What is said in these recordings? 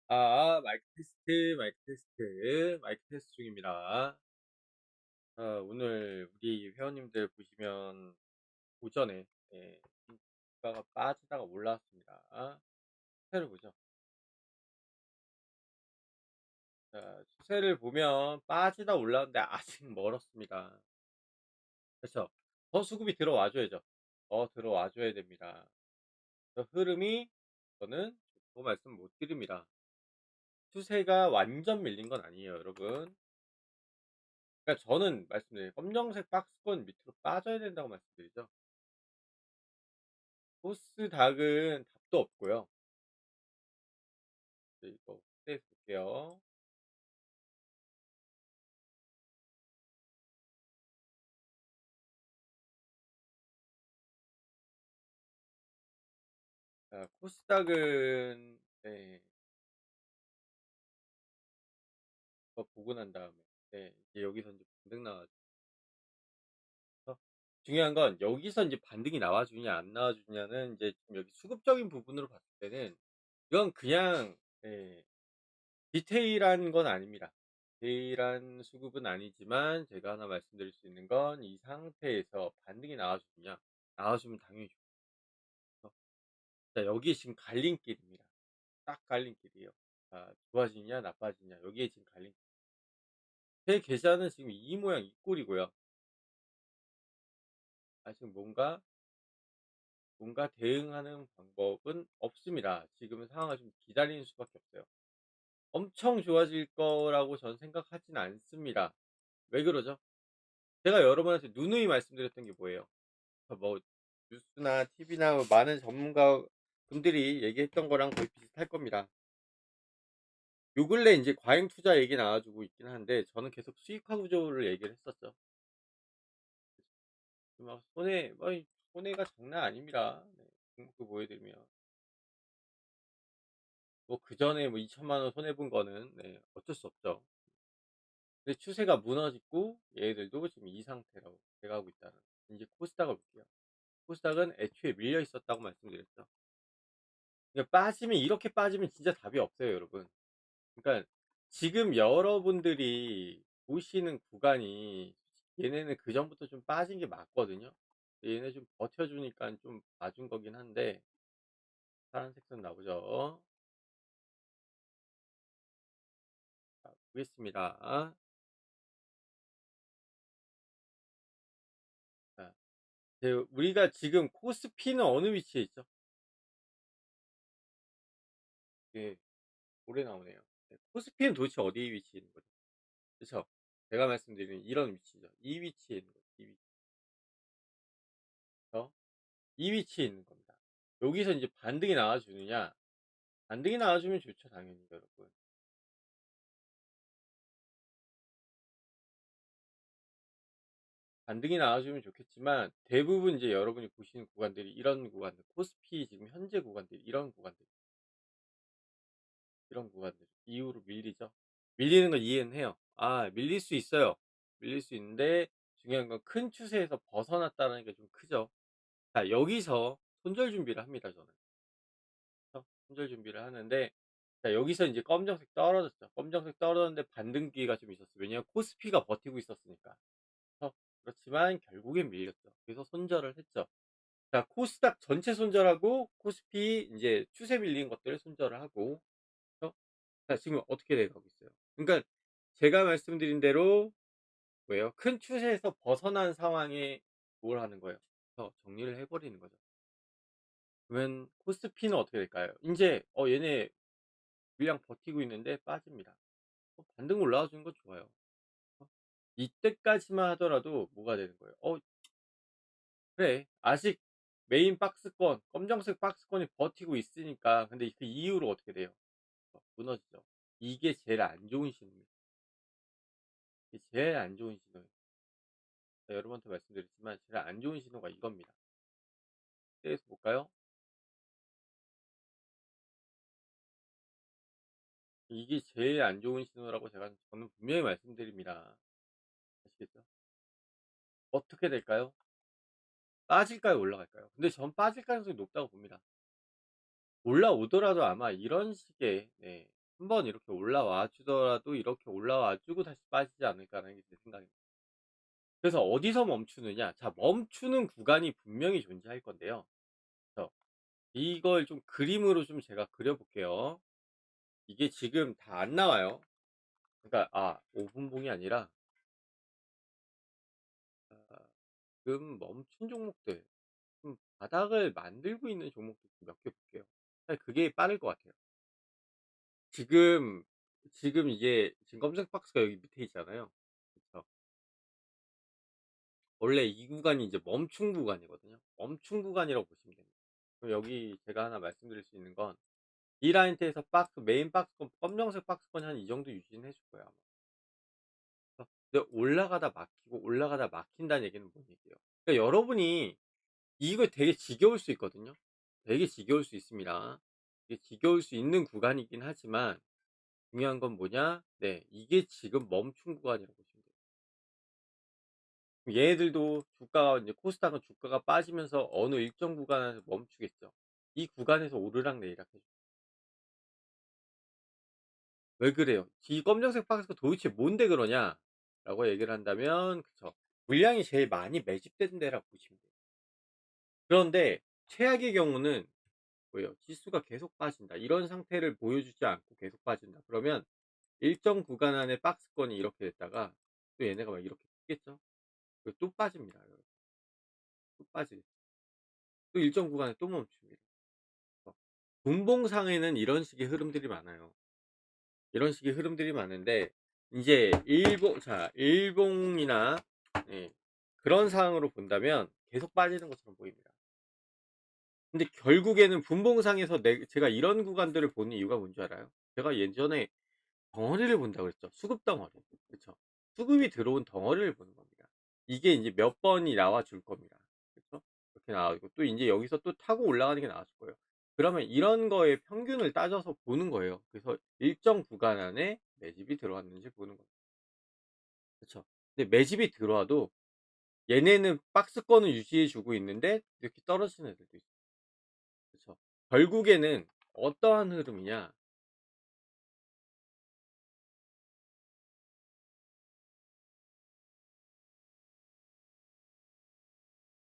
마이크 테스트, 마이크 테스트, 마이크 테스트 중입니다. 오늘 우리 회원님들 보시면 오전에 주가가 빠지다가 올라왔습니다. 추세를 보죠. 추세를 보면 빠지다 올라왔는데 아직 멀었습니다. 그렇죠? 더 수급이 들어와 줘야죠. 더 들어와 줘야 됩니다. 흐름이 저는 좋다고 말씀 못 드립니다. 추세가 완전 밀린 건 아니에요, 여러분. 그러니까 저는 말씀드려요. 검정색 박스권 밑으로 빠져야 된다고 말씀드리죠. 코스닥은 답도 없고요. 이거 확대해서 볼게요. 자, 코스닥은 이거 보고 난 다음에 이제 여기서 이제 반등 나와주죠. 중요한 건 여기서 이제 반등이 나와주냐 안 나와주냐는 이제 좀 여기 수급적인 부분으로 봤을 때는 이건 그냥 디테일한 건 아닙니다. 디테일한 수급은 아니지만 제가 하나 말씀드릴 수 있는 건 이 상태에서 반등이 나와주냐 나와주면 당연히 좋죠. 자, 여기 지금 갈림길입니다. 딱 갈림길이에요. 자, 좋아지냐 나빠지냐 여기에 지금 갈림길. 제 계좌는 지금 이 모양 이 꼴이고요. 지금 뭔가 대응하는 방법은 없습니다. 지금은 상황을 좀 기다리는 수밖에 없어요. 엄청 좋아질 거라고 저는 생각하진 않습니다. 왜 그러죠? 제가 여러분한테 누누이 말씀드렸던 게 뭐예요? 뭐 뉴스나 TV나 많은 전문가분들이 얘기했던 거랑 거의 비슷할 겁니다. 요 근래 인제 과잉 투자 얘기 나와 주고 있긴 한데 저는 계속 수익화 구조를 얘기를 했었죠. 막 손해가 장난 아닙니다. 네. 등록도 보여 드리면. 뭐 그전에 뭐 2천만 원 손해 본 거는 어쩔 수 없죠. 근데 추세가 무너지고 얘들도 지금 이 상태라고 돼 가고 있다는 인제 코스닥을 볼게요. 코스닥은 애초에 밀려 있었다고 말씀드렸죠. 그러니까 빠지면 이렇게 빠지면 진짜 답이 없어요, 여러분. 그러니까 지금 여러분들이 보시는 구간이 얘네는 그전부터 좀 빠진 게 맞거든요. 얘네 좀 버텨 주니깐 좀 봐준 거긴 한데 파란색 선 나오죠. 자, 보겠습니다. 자, 우리가 지금 코스피는 어느 위치에 있죠? 예, 오래 나오네요. 코스피는 도대체 어디에 위치해 있는 거죠? 그쵸? 제가 말씀드리는 이런 위치죠. 이 위치에 있는 거죠. 이 위치죠. 이 위치에 있는 겁니다. 여기서 이제 반등이 나와 주느냐? 반등이 나와 주면 좋죠, 당연히 여러분. 반등이 나와주면 좋겠지만 대부분 이제 여러분이 보시는 구간들이 이런 구간들, 코스피 지금 현재 구간들 이런 구간들 이후로 밀리죠. 밀리는 건 이해는 해요. 밀릴 수 있어요. 밀릴 수 있는데 중요한 건 큰 추세에서 벗어났다는 게 좀 크죠. 자, 여기서 손절 준비를 합니다, 저는. 그쵸? 손절 준비를 하는데 자, 여기서 이제 검정색 떨어졌죠. 검정색 떨어졌는데 반등 기회가 좀 있었어요. 왜냐하면 코스피가 버티고 있었으니까. 그렇지만 결국엔 밀렸죠. 그래서 손절을 했죠. 자, 코스닥 전체 손절하고 코스피 인제 추세 밀린 것들 손절을 하고 어 자, 지금 어떻게 돼 가고 있어요. 그러니까 제가 말씀드린 대로 뭐예요? 큰 추세에서 벗어난 상황에 뭘 하는 거예요? 정리를 해 버리는 거죠. 그러면 코스피는 어떻게 될까요? 인제 얘네 물량 버티고 있는데 빠집니다. 반등 올라와 주는 건 좋아요. 어 이때까지만 하더라도 뭐가 되는 거예요? 그래. 아직 메인 박스권, 검정색 박스권이 버티고 있으니까. 근데 그 이후로 어떻게 돼요? 무너지죠. 이게 제일 안 좋은 신호입니다. 이게 제일 안 좋은 신호예요. 제가 여러 번도 말씀드렸지만 제일 안 좋은 신호가 이겁니다. 계속 볼까요? 이게 제일 안 좋은 신호라고 저는 분명히 말씀드립니다. 아시겠죠? 어떻게 될까요? 빠질까요? 올라갈까요? 근데 전 빠질 가능성이 높다고 봅니다. 올라오더라도 아마 이런 식의 한 번 이렇게 올라와 주더라도 이렇게 올라와 주고 다시 빠지지 않을까라는 게 제 생각입니다. 그래서 어디서 멈추느냐? 자, 멈추는 구간이 분명히 존재할 건데요. 그래서 이걸 좀 그림으로 좀 제가 그려 볼게요. 이게 지금 다 안 나와요. 그러니까 5 분봉이 아니라 아 지금 멈춘 종목들, 바닥을 만들고 있는 종목들 몇 개 볼게요. 사실 그게 빠를 것 같아요. 지금 이게 지금 검색 박스가 여기 밑에 있잖아요. 그쵸. 원래 이 구간이 이제 멈춤 구간이거든요. 멈춤 구간이라고 보시면 됩니다. 그럼 여기 제가 하나 말씀드릴 수 있는 건 이 라인대에서 메인 박스권 검정색 박스권이 한 이 정도 유지는 해줄 거예요 아마. 근데 올라가다 막히고 올라가다 막힌다는 얘기는 뭔 얘기예요? 그러니까 여러분이 이거 되게 지겨울 수 있거든요. 되게 지겨울 수 있습니다. 이게 지겨울 수 있는 구간이긴 하지만 중요한 건 뭐냐? 네, 이게 지금 멈춤 구간이라고 보시면 돼요. 얘네들도 주가가 이제 코스닥은 주가가 빠지면서 어느 일정 구간에서 멈추겠죠. 이 구간에서 오르락내리락 해요. 왜 그래요? 이 검정색 박스가 도대체 뭔데 그러냐라고 얘기를 한다면 그쵸. 물량이 제일 많이 매집된 데라고 보시면 돼요. 그런데 최악의 경우는 뭐예요? 지수가 계속 빠진다. 이런 상태를 보여주지 않고 계속 빠진다. 그러면 일정 구간 안에 박스권이 이렇게 됐다가 또 얘네가 막 이렇게 뛰겠죠? 그리고 또 빠집니다. 또 빠지겠죠. 또 일정 구간에 또 멈춥니다. 어. 분봉상에는 이런 식의 흐름들이 많아요. 이런 식의 흐름들이 많은데 인제 일봉이나 예 그런 상황으로 본다면 계속 빠지는 것처럼 보입니다. 근데 결국에는 분봉상에서 제가 이런 구간들을 보는 이유가 뭔지 알아요? 제가 예전에 덩어리를 본다고 그랬죠. 수급 덩어리. 그쵸. 수급이 들어온 덩어리를 보는 겁니다. 이게 인제 몇 번이 나와 줄 겁니다. 그쵸? 이렇게 나와 있고 또 인제 여기서 또 타고 올라가는 게 나왔을 거예요. 그러면 이런 거의 평균을 따져서 보는 거예요. 그래서 일정 구간 안에 매집이 들어왔는지 보는 거죠. 그쵸. 근데 매집이 들어와도 얘네는 박스권을 유지해 주고 있는데 이렇게 떨어지는 애들도 있어요. 그쵸. 결국에는 어떠한 흐름이냐.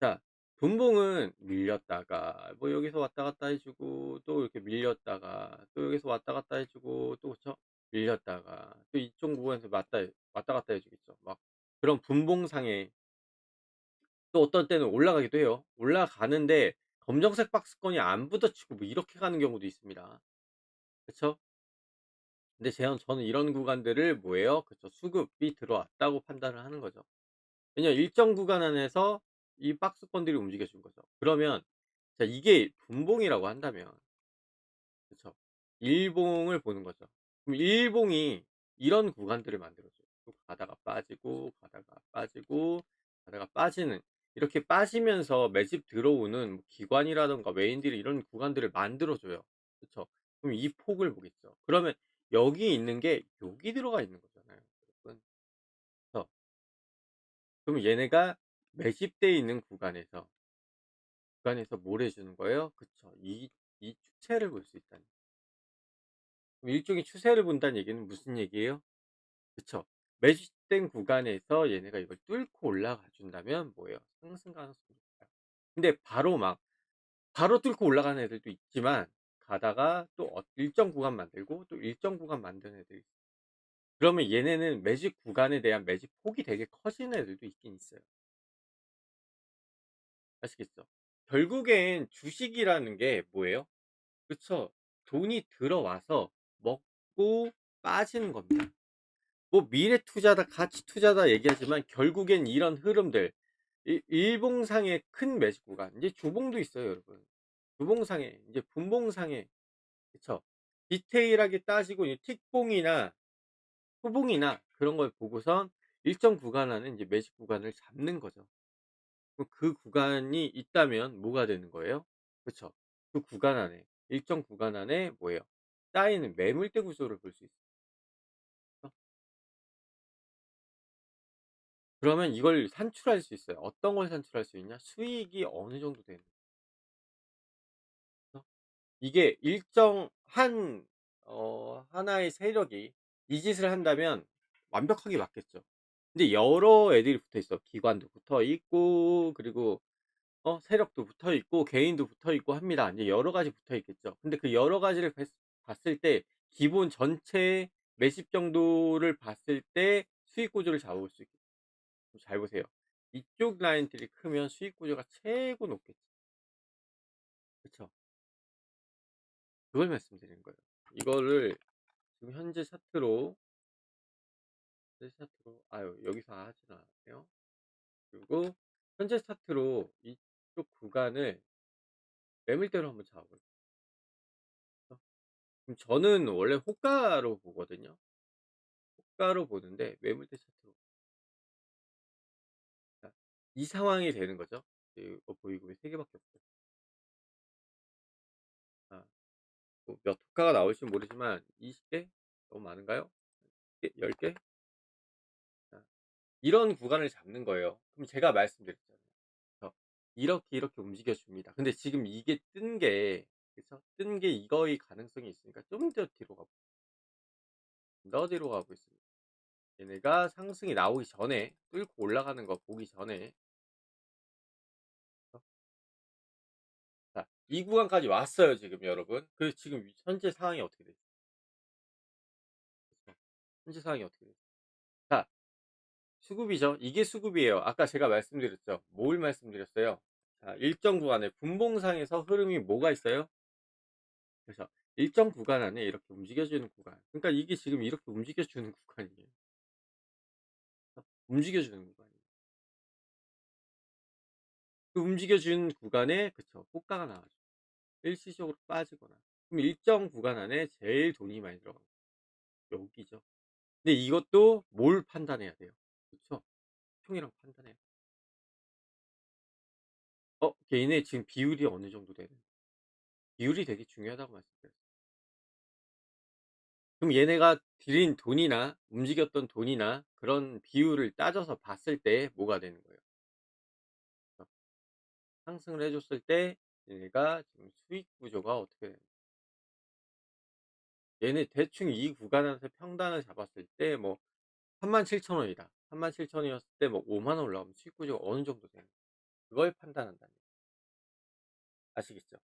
자, 분봉은 밀렸다가 뭐 여기서 왔다 갔다 해 주고 또 이렇게 밀렸다가 또 여기서 왔다 갔다 해 주고 또 그쵸? 밀렸다가 또 이쪽 구간에서 왔다 갔다 해 주겠죠. 막 그런 분봉상에 또 어떤 때는 올라가기도 해요. 올라가는데 검정색 박스권이 안 부딪히고 뭐 이렇게 가는 경우도 있습니다. 그쵸? 근데 저는 이런 구간들을 뭐예요? 그쵸. 수급이 들어왔다고 판단을 하는 거죠. 왜냐면 일정 구간 안에서 이 박스권들이 움직여 준 거죠. 그러면 자, 이게 분봉이라고 한다면 그쵸. 일봉을 보는 거죠. 그럼 일봉이 이런 구간들을 만들어 줘요. 또 가다가 빠지고 가다가 빠지고 가다가 빠지는 이렇게 빠지면서 매집 들어오는 뭐 기관이라든가 외인들이 이런 구간들을 만들어 줘요. 그쵸. 그럼 이 폭을 보겠죠. 그러면 여기 있는 게 여기 들어가 있는 거잖아요, 여러분. 그쵸. 그럼 얘네가 매집돼 있는 구간에서 뭘 해 주는 거예요? 그쵸. 이 추세를 볼 수 있다는 그럼 일종의 추세를 본다는 얘기는 무슨 얘기예요? 그쵸. 매집된 구간에서 얘네가 이걸 뚫고 올라가 준다면 뭐예요? 상승 가능성이 높아요. 근데 바로 뚫고 올라가는 애들도 있지만 가다가 또 일정 구간 만들고 또 일정 구간 만드는 애들이 있어요. 그러면 얘네는 매집 구간에 대한 매집 폭이 되게 커지는 애들도 있긴 있어요. 아시겠죠? 결국엔 주식이라는 게 뭐예요? 그쵸. 돈이 들어와서 먹고 빠지는 겁니다. 뭐 미래 투자다 가치 투자다 얘기하지만 결국엔 이런 흐름들 일봉상의 큰 매직 구간 이제 주봉도 있어요 여러분. 주봉상에 이제 분봉상에 그쵸. 디테일하게 따지고 이 틱봉이나 후봉이나 그런 걸 보고선 일정 구간 안에 이제 매직 구간을 잡는 거죠. 그럼 그 구간이 있다면 뭐가 되는 거예요? 그쵸. 그 구간 안에 일정 구간 안에 뭐예요? 쌓이는 매물대 구조를 볼 수 있어요. 그러면 이걸 산출할 수 있어요. 어떤 걸 산출할 수 있냐? 수익이 어느 정도 되는 거죠. 이게 일정 한 하나의 세력이 이 짓을 한다면 완벽하게 맞겠죠. 근데 여러 애들이 붙어 있어. 기관도 붙어 있고 그리고 세력도 붙어 있고 개인도 붙어 있고 합니다. 인제 여러 가지 붙어 있겠죠. 근데 그 여러 가지를 봤을 때 기본 전체의 몇십 정도를 봤을 때 수익 구조를 잡을 수 있겠죠. 잘 보세요. 이쪽 라인들이 크면 수익 구조가 최고 높겠죠. 그쵸? 그걸 말씀드리는 거예요. 이거를 지금 현재 차트로 아유 여기서 하지는 않았네요. 그리고 현재 차트로 이쪽 구간을 매물대로 한번 잡아 볼게요. 그럼 저는 원래 호가로 보거든요. 호가로 보는데 매물대 차트로 자 이 상황이 되는 거죠. 이거 보이고 3 개밖에 없어요. 아 뭐 몇 호가가 나올지는 모르지만 20 개? 너무 많은가요? 10 개? 자 이런 구간을 잡는 거예요. 그럼 제가 말씀드렸잖아요. 이렇게, 이렇게 움직여 줍니다. 근데 지금 이게 뜬 게 그쵸? 뜬 게 이거의 가능성이 있으니까 좀 더 뒤로 가고 더 뒤로 가고 있습니다. 얘네가 상승이 나오기 전에 뚫고 올라가는 거 보기 전에 어 자 이 구간까지 왔어요 지금 여러분. 그래서 지금 현재 상황이 어떻게 되죠? 그쵸? 현재 상황이 어떻게 되죠? 자 수급이죠. 이게 수급이에요. 아까 제가 말씀드렸죠. 뭘 말씀드렸어요? 자 일정 구간에 분봉상에서 흐름이 뭐가 있어요? 그래서 일정 구간 안에 이렇게 움직여 주는 구간. 그러니까 이게 지금 이렇게 움직여 주는 구간이에요. 움직여 주는 구간이에요. 그 움직여 준 구간에 그쵸. 호가가 나와죠. 일시적으로 빠지거나. 그럼 일정 구간 안에 제일 돈이 많이 들어간 거 여기죠. 근데 이것도 뭘 판단해야 돼요. 그쵸? 총이랑 판단해야 돼요. 개인의 지금 비율이 어느 정도 되는 비율이 되게 중요하다고 말씀드렸어요. 그럼 얘네가 들인 돈이나 움직였던 돈이나 그런 비율을 따져서 봤을 때 뭐가 되는 거예요? 그래서 상승을 해 줬을 때 얘네가 지금 수익 구조가 어떻게 되는 얘네 대충 이 구간에서 평단을 잡았을 때 뭐 37,000 원이다. 37,000 원이었을 때 뭐 50,000원 올라가면 수익 구조가 어느 정도 되는 그걸 판단한다는 거예요. 아시겠죠?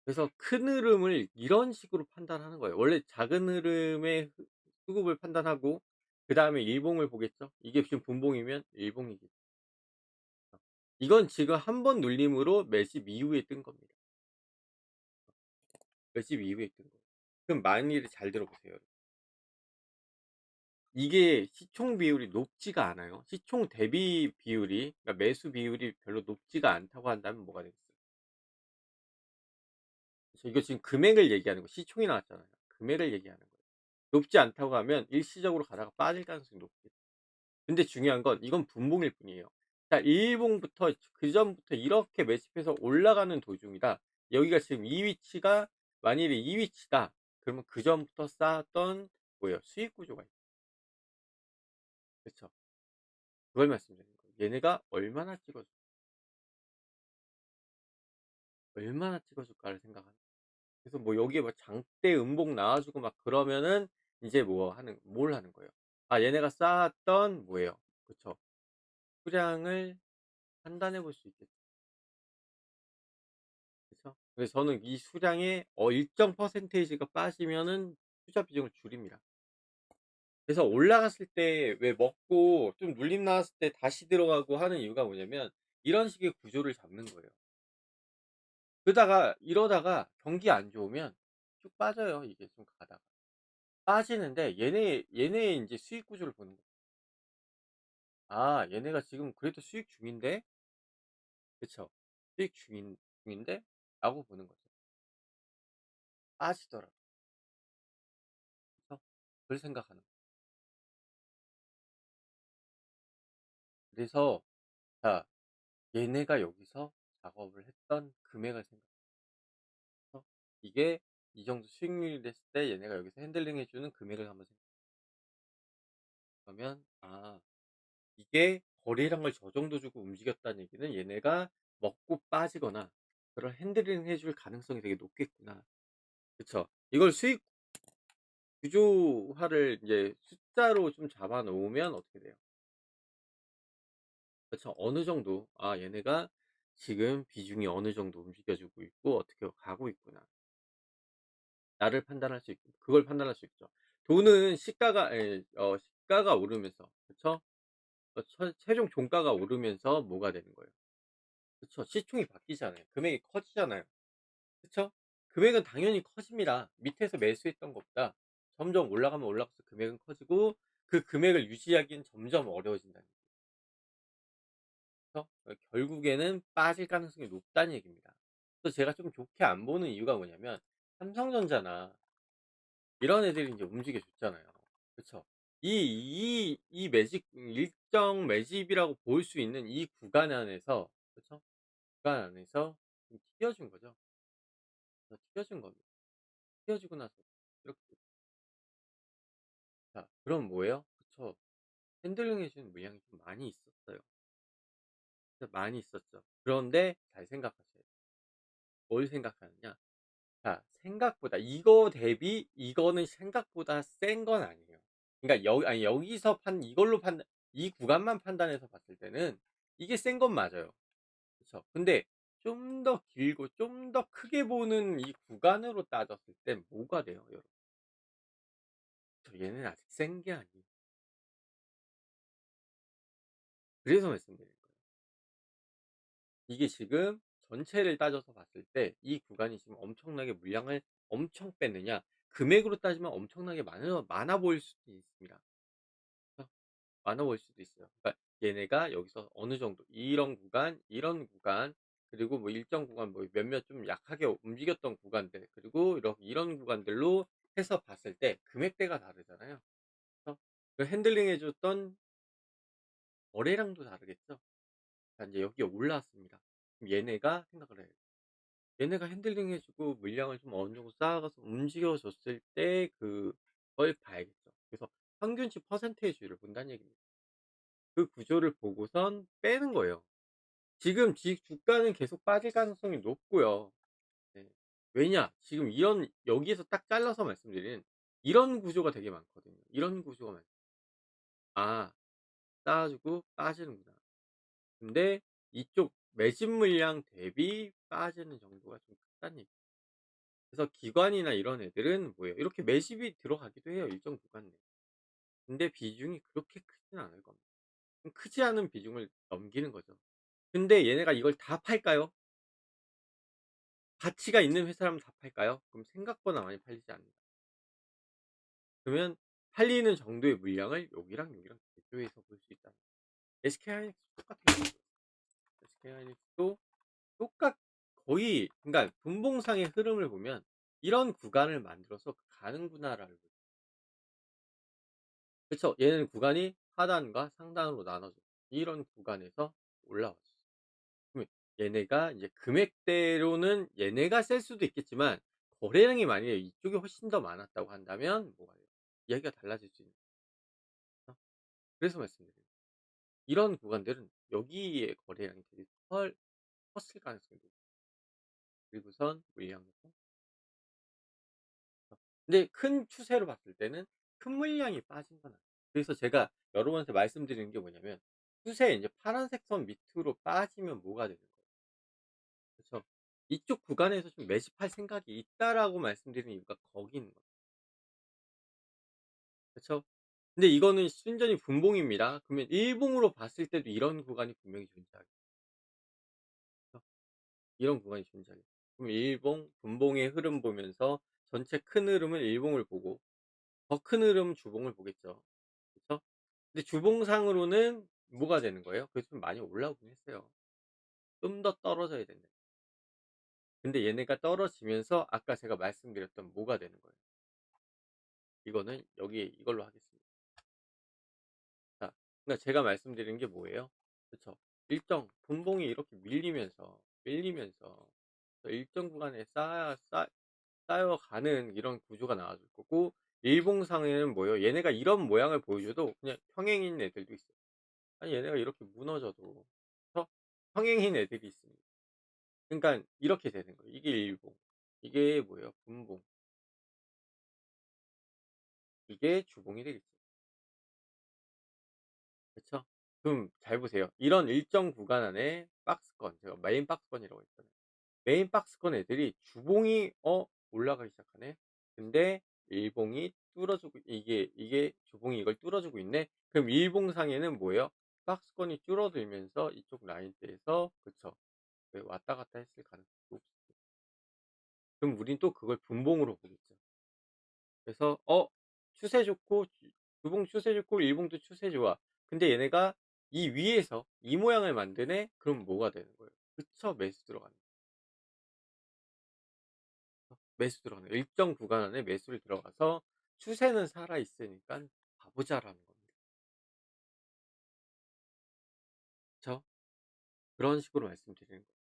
그래서 큰 흐름을 이런 식으로 판단하는 거예요. 원래 작은 흐름의 수급을 판단하고 그다음에 일봉을 보겠죠. 이게 지금 분봉이면 일봉이겠죠. 이건 지금 한 번 눌림으로 매집 이후에 뜬 겁니다. 매집 이후에 뜬 거예요. 그럼 만일에 잘 들어보세요. 이게 시총 비율이 높지가 않아요. 시총 대비 비율이 그러니까 매수 비율이 별로 높지가 않다고 한다면 뭐가 되겠어요? 그래서 이거 지금 금액을 얘기하는 거 시총이 나왔잖아요. 금액을 얘기하는 거예요. 높지 않다고 하면 일시적으로 가다가 빠질 가능성이 높겠죠. 근데 중요한 건 이건 분봉일 뿐이에요. 자, 1봉부터 그전부터 이렇게 매집해서 올라가는 도중이다. 여기가 지금 이 위치가 만일에 이 위치다. 그러면 그전부터 쌓았던 뭐예요? 수익 구조가 있죠. 그쵸? 그걸 말씀드리는 거예요. 얘네가 얼마나 찍어줄까를 생각하는 그래서 뭐 여기에 뭐 장대 음봉 나와 주고 막 그러면은 이제 뭘 하는 거예요. 아 얘네가 쌓았던 뭐예요. 그쵸. 수량을 판단해 볼 수 있겠죠. 그쵸. 그래서 저는 이 수량의 일정 퍼센테이지가 빠지면은 투자 비중을 줄입니다. 그래서 올라갔을 때 왜 먹고 좀 눌림 나왔을 때 다시 들어가고 하는 이유가 뭐냐면 이런 식의 구조를 잡는 거예요. 이러다가 경기 안 좋으면 쭉 빠져요, 이게 좀 가다가. 빠지는데 얘네의 인제 수익 구조를 보는 거예요. '아 얘네가 지금 그래도 수익 중인데?' 그쵸. '수익 중인데?'라고 보는 거죠. 빠지더라도. 그쵸? 그걸 생각하는 거예요. 그래서 자 얘네가 여기서 작업을 했던 금액을 생각해서 이게 이 정도 수익률이 됐을 때 얘네가 여기서 핸들링 해 주는 금액을 한번 생각하면 이게 거래량을 저 정도 주고 움직였다는 얘기는 얘네가 먹고 빠지거나 그런 핸들링 해줄 가능성이 되게 높겠구나. 그쵸. 이걸 수익 구조화를 이제 숫자로 좀 잡아 놓으면 어떻게 돼요? 그쵸. 어느 정도 '아 얘네가 지금 비중이 어느 정도 움직여 주고 있고 어떻게 가고 있구나.' 나를 판단할 수 있고 그걸 판단할 수 있죠. 돈은 시가가 시가가 오르면서 그쵸? 최종 종가가 오르면서 뭐가 되는 거예요? 그쵸. 시총이 바뀌잖아요. 금액이 커지잖아요. 그쵸? 금액은 당연히 커집니다. 밑에서 매수했던 것보다 점점 올라가면 올라갈수록 금액은 커지고 그 금액을 유지하기는 점점 어려워진다는 거죠. 결국에는 빠질 가능성이 높다는 얘기입니다. 그래서 제가 좀 좋게 안 보는 이유가 뭐냐면 삼성전자나 이런 애들이 인제 움직여 줬잖아요. 그쵸? 이 매집 일정 매집이라고 볼 수 있는 이 구간 안에서 그쵸? 구간 안에서 좀 튀겨준 거죠. 튀겨준 겁니다. 튀겨주고 나서 이렇게 자 그럼 뭐예요? 그쵸. 핸들링 해 주는 물량이 좀 많이 있었어요. 진짜 많이 있었죠. 그런데 잘 생각하셔야 돼요. 뭘 생각하느냐. 자 생각보다 이거 대비 이거는 생각보다 센 건 아니에요. 그러니까 여기서 이걸로 판단 이 구간만 판단해서 봤을 때는 이게 센 건 맞아요. 그쵸. 근데 좀 더 길고 좀 더 크게 보는 이 구간으로 따졌을 땐 뭐가 돼요 여러분? 얘는 아직 센 게 아니에요. 그래서 말씀드리는 거예요. 이게 지금 전체를 따져서 봤을 때 이 구간이 지금 엄청나게 물량을 엄청 뺐느냐 금액으로 따지면 엄청나게 많아 보일 수도 있습니다. 그래서 많아 보일 수도 있어요. 그러니까 얘네가 여기서 어느 정도 이런 구간 그리고 뭐 일정 구간 뭐 몇몇 좀 약하게 움직였던 구간들 그리고 이런 구간들로 해서 봤을 때 금액대가 다르잖아요. 그래서 그 핸들링 해 줬던 거래량도 다르겠죠. 자 인제 여기에 올라왔습니다. 그럼 얘네가 생각을 해요. 얘네가 핸들링 해 주고 물량을 좀 어느 정도 쌓아가서 움직여 줬을 때 그걸 봐야겠죠. 그래서 평균치 퍼센테이지를 본다는 얘기입니다. 그 구조를 보고선 빼는 거예요. 지금 주가는 계속 빠질 가능성이 높고요. 네. 왜냐? 지금 이런 여기에서 딱 잘라서 말씀드리는 이런 구조가 되게 많거든요. 이런 구조가 많 '아 쌓아 주고 빠지는구나.' 근데 이쪽 매집 물량 대비 빠지는 정도가 좀 크다는 얘기 그래서 기관이나 이런 애들은 뭐예요? 이렇게 매집이 들어가기도 해요, 일정 구간 내에. 근데 비중이 그렇게 크진 않을 겁니다. 그럼 크지 않은 비중을 넘기는 거죠. 근데 얘네가 이걸 다 팔까요? 가치가 있는 회사라면 다 팔까요? 그럼 생각보다 많이 팔리지 않는다. 그러면 팔리는 정도의 물량을 여기랑 대조해서 볼 수 있다. SK하이닉스 똑같은 거죠. SK하이닉스도 똑같 거의 그러니까 분봉상의 흐름을 보면 '이런 구간을 만들어서 가는구나.'라는 거죠. 그쵸. 얘는 구간이 하단과 상단으로 나눠져 이런 구간에서 올라왔어. 그러면 얘네가 이제 금액대로는 얘네가 셀 수도 있겠지만 거래량이 만약에 이쪽이 훨씬 더 많았다고 한다면 뭐가 돼요? 이야기가 달라질 수 있는 거죠. 그래서 말씀드려요. 이런 구간들은 여기에 거래량이 되게 컸을 가능성이 높고 그리고선 물량에서 근데 큰 추세로 봤을 때는 큰 물량이 빠진 건 아니에요. 그래서 제가 여러분한테 말씀드리는 게 뭐냐면 추세 인제 파란색 선 밑으로 빠지면 뭐가 되는 거예요. 그쵸. 이쪽 구간에서 좀 매집할 생각이 있다라고 말씀드리는 이유가 거기 있는 거죠. 그쵸. 근데 이거는 순전히 분봉입니다. 그러면 일봉으로 봤을 때도 이런 구간이 분명히 존재하겠죠. 이런 구간이 존재하겠죠. 그럼 일봉, 분봉의 흐름 보면서 전체 큰 흐름은 일봉을 보고 더 큰 흐름 주봉을 보겠죠. 그쵸? 근데 주봉상으로는 뭐가 되는 거예요? 그래도 좀 많이 올라오긴 했어요. 좀 더 떨어져야 된다. 근데 얘네가 떨어지면서 아까 제가 말씀드렸던 뭐가 되는 거예요? 이거는 여기 이걸로 하겠습니다. 자, 그러니까 제가 말씀드린 게 뭐예요? 그쵸? 일정 분봉이 이렇게 밀리면서 일정 구간에 쌓여가는 이런 구조가 나와줄 거고 일봉상에는 뭐예요? 얘네가 이런 모양을 보여줘도 그냥 평행인 애들도 있어요. 아니 얘네가 이렇게 무너져도 평행인 애들이 있습니다. 그러니까 이렇게 되는 거예요. 이게 일봉. 이게 뭐예요? 분봉. 이게 주봉이 되겠죠. 그쵸? 그럼 잘 보세요. 이런 일정 구간 안에 박스권, 제가 메인 박스권이라고 했잖아요. 메인 박스권 애들이 주봉이 올라가기 시작하네. 근데 일봉이 뚫어주고, 이게 주봉이 이걸 뚫어주고 있네. 그럼 일봉상에는 뭐예요? 박스권이 줄어들면서 이쪽 라인대에서, 그쵸, 네, 왔다 갔다 했을 가능성이 높습니다. 그럼 우린 또 그걸 분봉으로 보겠죠. 그래서 추세 좋고, 주봉 추세 좋고 일봉도 추세 좋아. 근데 얘네가 이 위에서 이 모양을 만드네? 그럼 뭐가 되는 거예요? 그쵸, 매수 들어가는 거죠. 매수 들어가는 거예요. 일정 구간 안에 매수를 들어가서 추세는 살아 있으니까 가보자라는 겁니다. 그쵸? 그런 식으로 말씀드리는 거예요.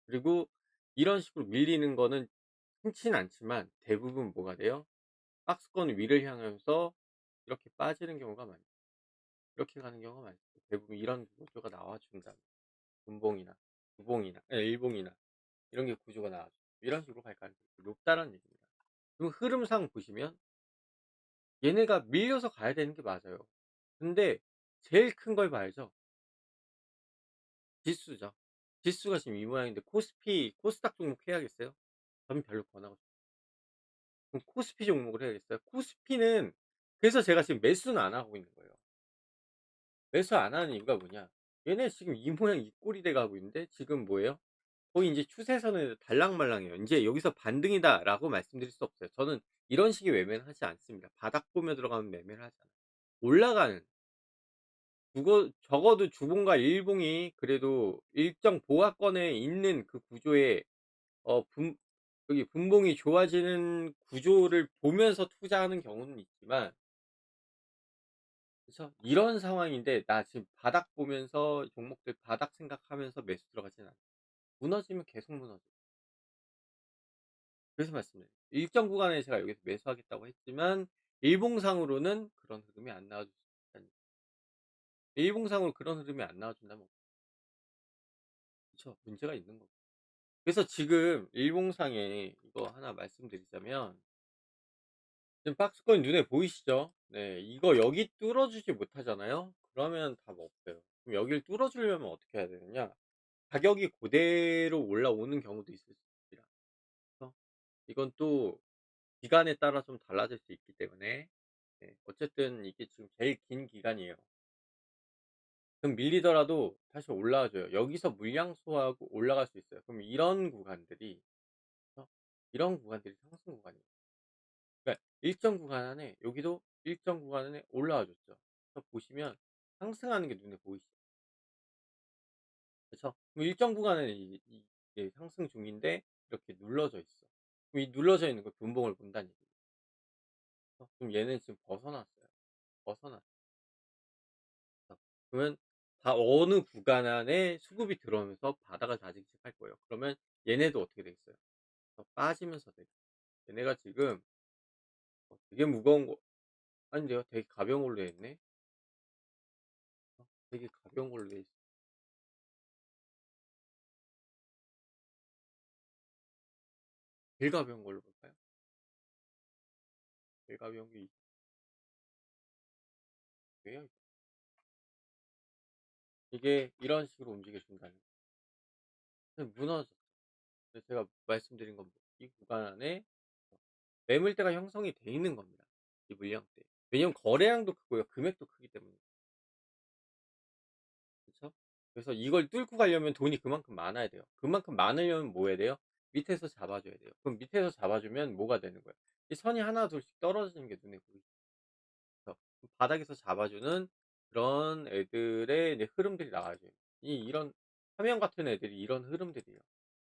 그리고 이런 식으로 밀리는 거는 흔치는 않지만 대부분 뭐가 돼요? 박스권 위를 향하면서 이렇게 빠지는 경우가 많죠. 이렇게 가는 경우가 많죠. 대부분 이런 구조가 나와준다. 분봉이나 주봉이나 일봉이나 이런 게 구조가 나와죠. 이런 식으로 갈 가능성이 높다는 얘기입니다. 그리고 흐름상 보시면 얘네가 밀려서 가야 되는 게 맞아요. 근데 제일 큰 걸 봐야죠. 지수죠. 지수가 지금 이 모양인데 코스피, 코스닥 종목 해야겠어요? 저는 별로 권하고 싶어요. 그럼 코스피 종목을 해야겠어요? 코스피는, 그래서 제가 지금 매수는 안 하고 있는 거예요. 매수 안 하는 이유가 뭐냐? 얘네 지금 이 모양 이 꼴이 돼 가고 있는데 지금 뭐예요? 거의 인제 추세선은 달랑말랑해요. 인제 여기서 반등이다라고 말씀드릴 수 없어요. 저는 이런 식의 매매는 하지 않습니다. 바닥 보며 들어가면 매매를 하지 않아요. 올라가는, 적어도 주봉과 일봉이 그래도 일정 보합권에 있는 그 구조에 어 분 여기 분봉이 좋아지는 구조를 보면서 투자하는 경우는 있지만, 그쵸? 이런 상황인데 나 지금 바닥 보면서 종목들 바닥 생각하면서 매수 들어가진 않아요. 무너지면 계속 무너져요. 그래서 말씀드려요. 일정 구간에 제가 여기서 매수하겠다고 했지만 일봉상으로는 그런 흐름이 안 나와 준다는, 일봉상으로 그런 흐름이 안 나와 준다면 그쵸, 문제가 있는 거죠. 그래서 지금 일봉상에 이거 하나 말씀드리자면, 지금 박스권 눈에 보이시죠? 네. 이거 여기 뚫어주지 못하잖아요. 그러면 답 없어요. 그럼 여기를 뚫어주려면 어떻게 해야 되느냐? 가격이 고대로 올라오는 경우도 있을 수 있습니다. 그래서 이건 또 기간에 따라 좀 달라질 수 있기 때문에, 네, 어쨌든 이게 지금 제일 긴 기간이에요. 그럼 밀리더라도 다시 올라와 줘요. 여기서 물량 소화하고 올라갈 수 있어요. 그럼 이런 구간들이, 이런 구간들이 상승 구간이에요. 그러니까 일정 구간 안에 여기도 일정 구간 안에 올라와 줬죠. 그래서 보시면 상승하는 게 눈에 보이시죠? 그쵸? 그럼 일정 구간에는 이게 상승 중인데 이렇게 눌러져 있어. 그럼 이 눌러져 있는 걸 분봉을 본다는 얘기예요. 그럼 얘는 지금 벗어났어요. 벗어났어. 그러면 다 어느 구간 안에 수급이 들어오면서 바닥을 다지기 시작할 거예요. 그러면 얘네도 어떻게 되겠어요? 더 빠지면서 되죠. 얘네가 지금 되게 무거운 거 아닌데요? 되게 가벼운 걸로 돼 있네. 되게 가벼운 걸로 돼 있어. 제일 가벼운 걸로 볼까요? 제일 가벼운 게 이게요. 이게 이런 식으로 움직여 준다는 거예요. 무너져. 그래서 제가 말씀드린 건 이 구간 안에 매물대가 형성이 돼 있는 겁니다. 이 물량대. 왜냐면 거래량도 크고요. 금액도 크기 때문에. 그쵸? 그래서 이걸 뚫고 가려면 돈이 그만큼 많아야 돼요. 그만큼 많으려면 뭐 해야 돼요? 밑에서 잡아줘야 돼요. 그럼 밑에서 잡아주면 뭐가 되는 거예요? 이 선이 하나 둘씩 떨어지는 게 눈에 보이죠. 바닥에서 잡아주는 그런 애들의 이제 흐름들이 나와줘요. 이런 화면 같은 애들이 이런 흐름들이에요.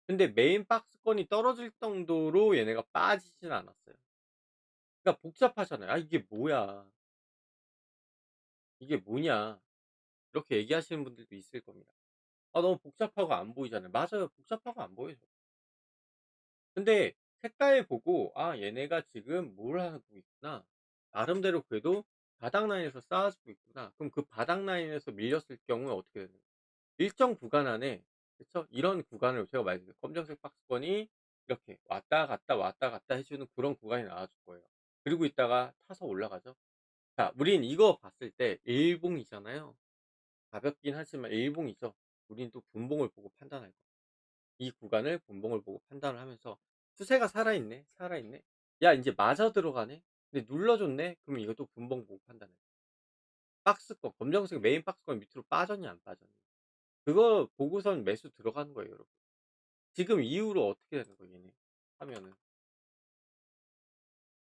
근데 메인 박스권이 떨어질 정도로 얘네가 빠지진 않았어요. 그러니까 복잡하잖아요. '아 이게 뭐야? 이게 뭐냐?' 이렇게 얘기하시는 분들도 있을 겁니다. 아 너무 복잡하고 안 보이잖아요. 맞아요. 복잡하고 안 보여요. 근데 색깔 보고 '아 얘네가 지금 뭘 하고 있구나. 나름대로 그래도 바닥 라인에서 쌓아주고 있구나.' 그럼 그 바닥 라인에서 밀렸을 경우에 어떻게 되는 거예요? 일정 구간 안에, 그쵸? 이런 구간을 제가 말씀드린 검정색 박스권이 이렇게 왔다 갔다, 왔다 갔다 해 주는 그런 구간이 나와줄 거예요. 그러고 있다가 타서 올라가죠. 자, 우린 이거 봤을 때 일봉이잖아요. 가볍긴 하지만 일봉이죠. 우린 또 분봉을 보고 판단할 거야. 이 구간을 분봉을 보고 판단을 하면서 '추세가 살아있네, 살아있네. 야 인제 맞아 들어가네. 근데 눌러줬네.' 그러면 이것도 분봉 보고 판단해. 박스권 검정색 메인 박스권 밑으로 빠졌냐 안 빠졌냐. 그거 보고선 매수 들어가는 거예요 여러분. 지금 이후로 어떻게 되는 거예요 얘네 하면은.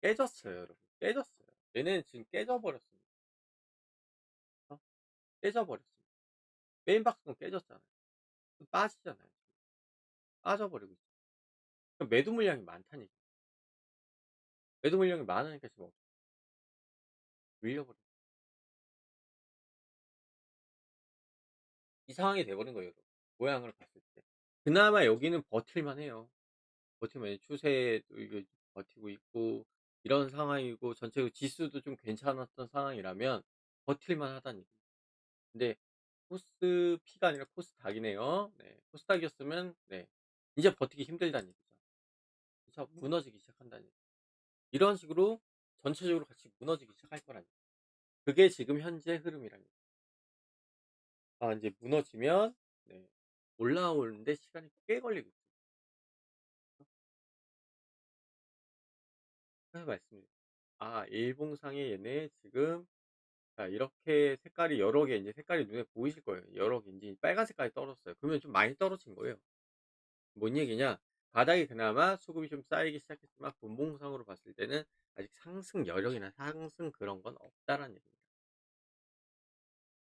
깨졌어요 여러분. 깨졌어요. 얘네는 지금 깨져 버렸습니다. 어? 깨져 버렸습니다. 메인 박스권 깨졌잖아요. 그럼 빠지잖아요. 빠져버리고 있어요. 그럼 매도 물량이 많다니까. 매도 물량이 많으니까 지금 밀려버려 이 상황이 돼 버린 거예요 여러분. 모양을 봤을 때. 그나마 여기는 버틸만 해요. 버틸만 해요. 추세도 이게 버티고 있고 이런 상황이고 전체적으로 지수도 좀 괜찮았던 상황이라면 버틸만 하다는 얘기죠. 근데 코스피가 아니라 코스닥이네요. 네. 코스닥이었으면 네. 이제 버티기 힘들다는 얘기죠. 그쵸? 무너지기 시작한다는 얘기죠. 이런 식으로 전체적으로 같이 무너지기 시작할 거라는 얘기죠. 그게 지금 현재 흐름이라는 얘기죠. 아 인제 무너지면 네. 올라오는데 시간이 꽤 걸리고 있어요. 그래서 말씀드렸죠. 아 일봉상에 얘네 지금 자 이렇게 색깔이 여러 개 인제 색깔이 눈에 보이실 거예요. 여러 개 인제 빨간 색깔이 떨어졌어요. 그러면 좀 많이 떨어진 거예요. 뭔 얘기냐? 바닥이 그나마 수급이 좀 쌓이기 시작했지만 분봉상으로 봤을 때는 아직 상승 여력이나 상승 그런 건 없다라는 얘기입니다.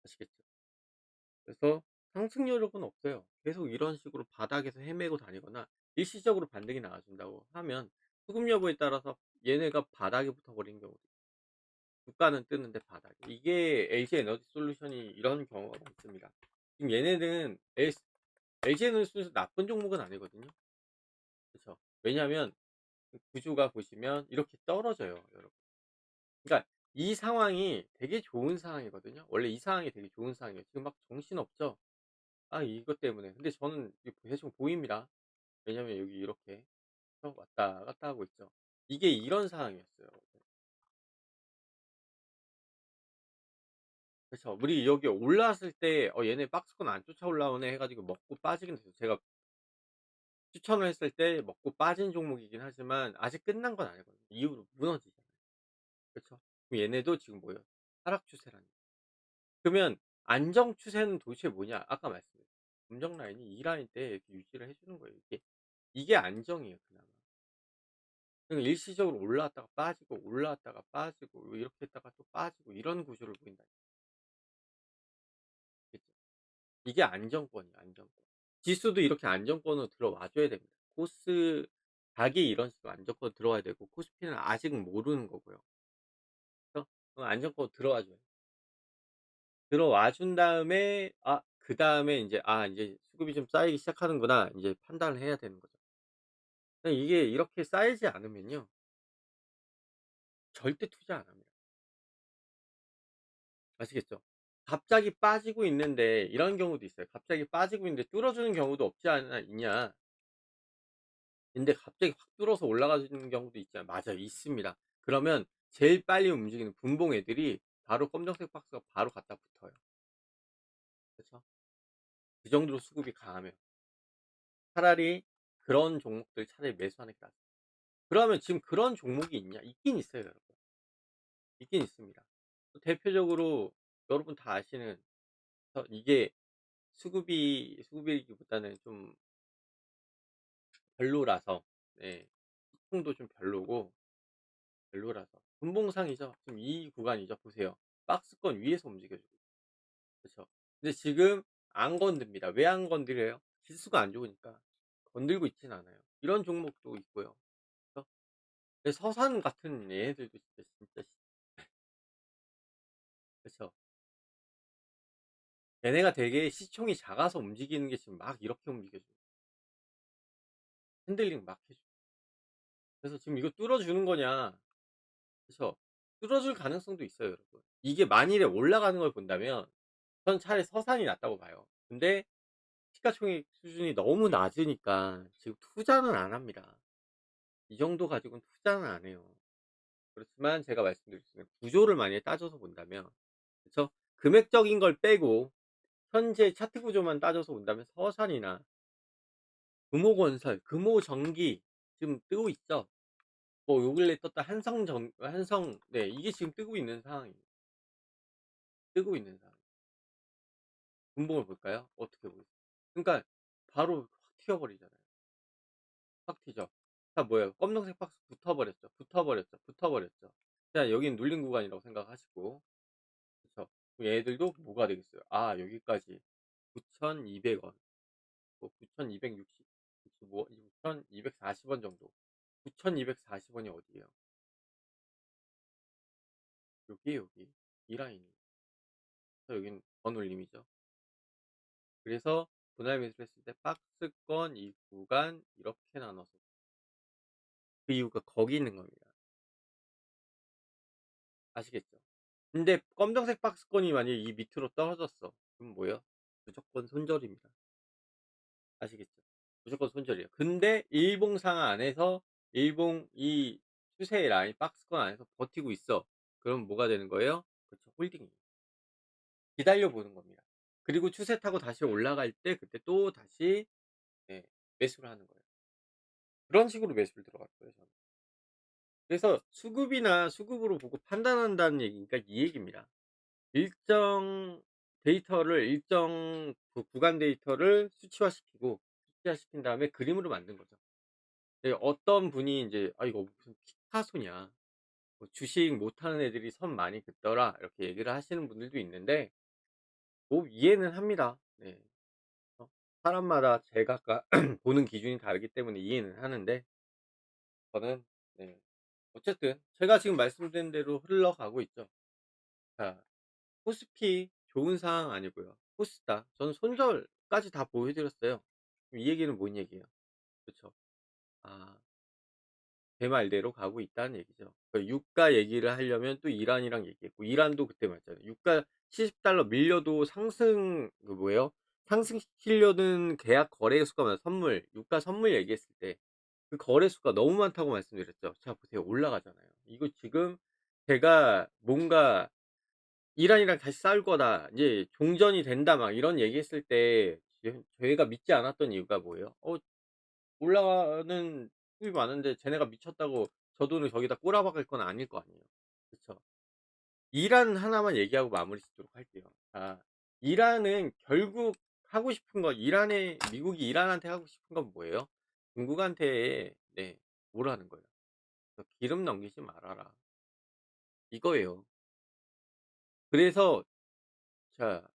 아시겠죠? 그래서 상승 여력은 없어요. 계속 이런 식으로 바닥에서 헤매고 다니거나 일시적으로 반등이 나와준다고 하면 수급 여부에 따라서 얘네가 바닥에 붙어버리는 경우도 있어요. 주가는 뜨는데 바닥에. 이게 LG에너지솔루션이 이런 경우가 많습니다. 지금 얘네는 LG에너지솔루션 나쁜 종목은 아니거든요. 그쵸? 왜냐하면 그 구조가 보시면 이렇게 떨어져요, 여러분. 그러니까 이 상황이 되게 좋은 상황이거든요. 원래 이 상황이 되게 좋은 상황이에요. 지금 막 정신없죠? 아 이것 때문에. 근데 저는 이게 대충 보입니다. 왜냐면 여기 이렇게 왔다 갔다 하고 있죠. 이게 이런 상황이었어요. 그쵸. 우리 여기 올라왔을 때 '얘네 박스권 안 쫓아 올라오네.' 해 가지고 먹고 빠지긴 했어요. 제가 추천을 했을 때 먹고 빠진 종목이긴 하지만 아직 끝난 건 아니거든요. 이후로 무너지잖아요. 그쵸. 그럼 얘네도 지금 뭐예요? 하락 추세라는 얘기예요. 그러면 안정 추세는 도대체 뭐냐? 아까 말씀드렸죠. 음정 라인이 이 라인 때 이렇게 유지를 해 주는 거예요. 이게 안정이에요 그나마. 그러니까 일시적으로 올라왔다가 빠지고 올라왔다가 빠지고 이렇게 했다가 또 빠지고 이런 구조를 보인다는 얘기죠. 이게 안정권이에요 안정권. 지수도 이렇게 안정권으로 들어와 줘야 됩니다. 코스닥이 이런 식으로 안정권으로 들어와야 되고 코스피는 아직 모르는 거고요. 그래서 안정권으로 들어와 줘요. 들어와 준 다음에 그다음에 인제 '아 인제 수급이 좀 쌓이기 시작하는구나.' 인제 판단을 해야 되는 거죠. 이게 이렇게 쌓이지 않으면요. 절대 투자 안 합니다. 아시겠죠? 갑자기 빠지고 있는데 이런 경우도 있어요. 갑자기 빠지고 있는데 뚫어주는 경우도 없지 않아 있냐. 근데 갑자기 확 뚫어서 올라가는 경우도 있잖아요. 맞아요. 있습니다. 그러면 제일 빨리 움직이는 분봉 애들이 바로 검정색 박스가 바로 갖다 붙어요. 그쵸? 그 정도로 수급이 강하면. 차라리 그런 종목들 차라리 매수하는 게 낫죠. 그러면 지금 그런 종목이 있냐? 있긴 있어요 여러분. 있긴 있습니다. 대표적으로 여러분 다 아시는 이게 수급이기보다는 좀 별로라서 네. 시총도 좀 별로라서 분봉상이죠. 지금 이 구간이죠. 보세요. 박스권 위에서 움직여 주고 그쵸. 근데 지금 안 건듭니다. 왜 안 건드려요? 지수가 안 좋으니까. 건들고 있진 않아요. 이런 종목도 있고요. 그쵸? 근데 서산 같은 얘네들도 진짜 그쵸. 얘네가 되게 시총이 작아서 움직이는 게 지금 막 이렇게 움직여 줘 핸들링 막 해 줘 그래서 지금 이거 뚫어주는 거냐 그쵸. 뚫어줄 가능성도 있어요 여러분. 이게 만일에 올라가는 걸 본다면 전 차라리 서산이 낫다고 봐요. 근데 시가총액 수준이 너무 낮으니까 지금 투자는 안 합니다. 이 정도 가지고는 투자는 안 해요. 그렇지만 제가 말씀드릴 수 있는 구조를 만약에 따져서 본다면, 그쵸? 금액적인 걸 빼고 현재 차트 구조만 따져서 본다면 서산이나 금호건설, 금호전기 지금 뜨고 있죠. 뭐 요 근래 떴다 한성, 네, 이게 지금 뜨고 있는 상황입니다. 뜨고 있는 상황. 분봉을 볼까요? 어떻게 보이세요? 그러니까 바로 확 튀어버리잖아요. 확 튀죠. 자, 뭐예요? 검정색 박스 붙어버렸죠. 붙어버렸죠. 붙어버렸죠. 자, 여긴 눌린 구간이라고 생각하시고, 그쵸? 얘들도 뭐가 되겠어요? 아, 여기까지 9,200원, 뭐 9,260, 뭐 9,240원 정도. 9,240원이 어디예요? 여기 이 라인이. 여긴 번올림이죠. 그래서 분할 매수를 했을 때 박스권 이 구간 이렇게 나눠서, 그 이유가 거기 있는 겁니다. 아시겠죠? 근데 검정색 박스권이 만약에 이 밑으로 떨어졌어. 그럼 뭐예요? 무조건 손절입니다. 아시겠죠? 무조건 손절이에요. 근데 일봉 상하 안에서, 일봉 이 추세의 라인 박스권 안에서 버티고 있어. 그럼 뭐가 되는 거예요? 그렇죠. 홀딩이에요. 기다려 보는 겁니다. 그리고 추세 타고 다시 올라갈 때 그때 또 다시, 예, 매수를 하는 거예요. 그런 식으로 매수를 들어갔어요, 저는. 그래서 수급이나 수급으로 보고 판단한다는 얘기니까 이 얘기입니다. 일정 데이터를, 일정 그 구간 데이터를 수치화시키고, 수치화시킨 다음에 그림으로 만든 거죠. 네, 어떤 분이 인제 "아 이거 무슨 피카소냐. 뭐 주식 못하는 애들이 선 많이 긋더라." 이렇게 얘기를 하시는 분들도 있는데, 뭐 이해는 합니다. 네. 어 사람마다 제각각 보는 기준이 다르기 때문에 이해는 하는데, 저는, 네, 어쨌든 제가 지금 말씀드린 대로 흘러가고 있죠. 자, 코스피 좋은 상황 아니고요. 코스닥 저는 손절까지 다 보여 드렸어요. 그럼 이 얘기는 뭔 얘기예요? 그쵸. 아, 제 말대로 가고 있다는 얘기죠. 그 유가 얘기를 하려면 또 이란이랑 얘기했고, 이란도 그때 말했잖아요. 유가 $70 밀려도 상승, 그 뭐예요? 상승시키려는 계약 거래 수가 많아, 선물, 유가 선물 얘기했을 때 그 거래 수가 너무 많다고 말씀드렸죠. 자, 보세요. 올라가잖아요. 이거 지금 제가 뭔가 "이란이랑 다시 싸울 거다. 이제 종전이 된다." 막 이런 얘기했을 때 저희가 믿지 않았던 이유가 뭐예요? 올라가는 수입이 많은데 쟤네가 미쳤다고 저 돈을 저기다 꼬라박을 건 아닐 거 아니에요. 그쵸? 이란 하나만 얘기하고 마무리 짓도록 할게요. 아, 이란은 결국 하고 싶은 거, 미국이 이란한테 하고 싶은 건 뭐예요? 중국한테, 네, 뭐라는 거예요? "기름 넘기지 말아라." 이거예요. 그래서, 자,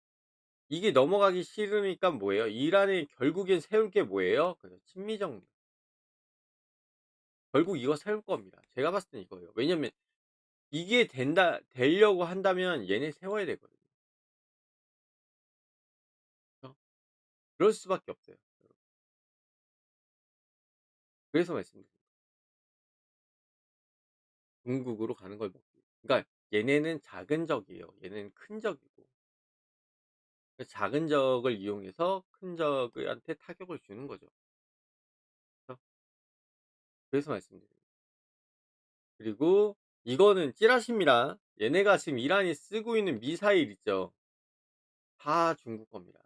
이게 넘어가기 싫으니까 뭐예요? 이란이 결국엔 세울 게 뭐예요? 친미정부. 결국 이거 세울 겁니다. 제가 봤을 땐 이거예요. 왜냐면 이게 되려고 한다면 얘네 세워야 되거든요. 그죠? 그럴 수밖에 없어요. 그래서 말씀드린 거예요. 중국으로 가는 걸 먹기. 그러니까 얘네는 작은 적이에요. 얘네는 큰 적이고. 그 작은 적을 이용해서 큰 적한테 타격을 주는 거죠. 그죠? 그래서 말씀드린 거예요. 그리고 이거는 찌라시입니다. 얘네가 지금 이란이 쓰고 있는 미사일 있죠. 다 중국 겁니다.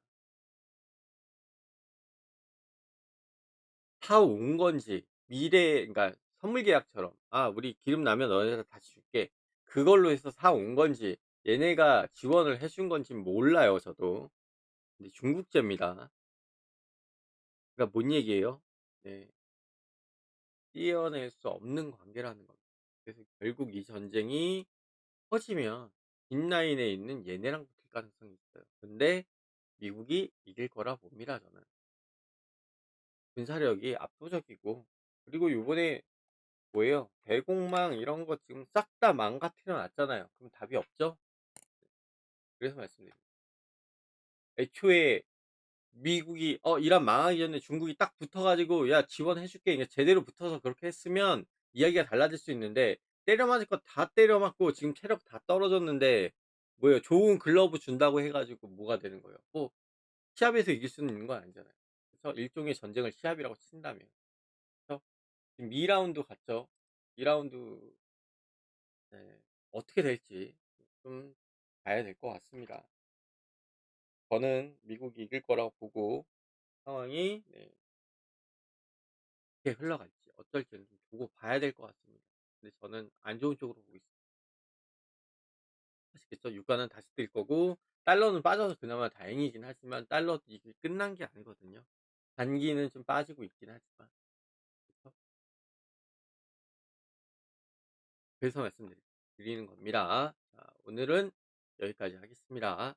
사 온 건지, 그러니까 선물 계약처럼 "아, 우리 기름 나면 너네한테 다시 줄게." 그걸로 해서 사 온 건지, 얘네가 지원을 해준 건진 몰라요, 저도. 근데 중국제입니다. 그러니까 뭔 얘기예요? 네. 떼어낼 수 없는 관계라는 겁니다. 그래서 결국 이 전쟁이 터지면 뒷라인에 있는 얘네랑 붙을 가능성이 있어요. 근데 미국이 이길 거라 봅니다, 저는. 군사력이 압도적이고, 그리고 요번에 뭐예요? 대공망 이런 거 지금 싹 다 망가뜨려 놨잖아요. 그럼 답이 없죠? 그래서 말씀드립니다. 애초에 미국이 이란 망하기 전에 중국이 딱 붙어 가지고 "야, 지원해 줄게." 그러니까 제대로 붙어서 그렇게 했으면 이야기가 달라질 수 있는데, 때려 맞을 거 다 때려 맞고 지금 체력 다 떨어졌는데 뭐예요? 좋은 글러브 준다고 해 가지고 뭐가 되는 거예요? 뭐 시합에서 이길 수는 있는 건 아니잖아요. 그래서 일종의 전쟁을 시합이라고 친다면. 그래서 지금 2 라운드 갔죠. 2 라운드 네. 어떻게 될지 좀 봐야 될 것 같습니다. 저는 미국이 이길 거라고 보고 상황이 어떻게 흘러갈지 어떨지는 좀 두고 봐야 될 것 같습니다. 근데 저는 안 좋은 쪽으로 보고 있습니다. 아시겠죠? 유가는 다시 뛸 거고 달러는 빠져서 그나마 다행이긴 하지만 달러도 이게 끝난 게 아니거든요. 단기는 좀 빠지고 있긴 하지만. 그쵸? 그래서 말씀드리는 겁니다. 자, 오늘은 여기까지 하겠습니다.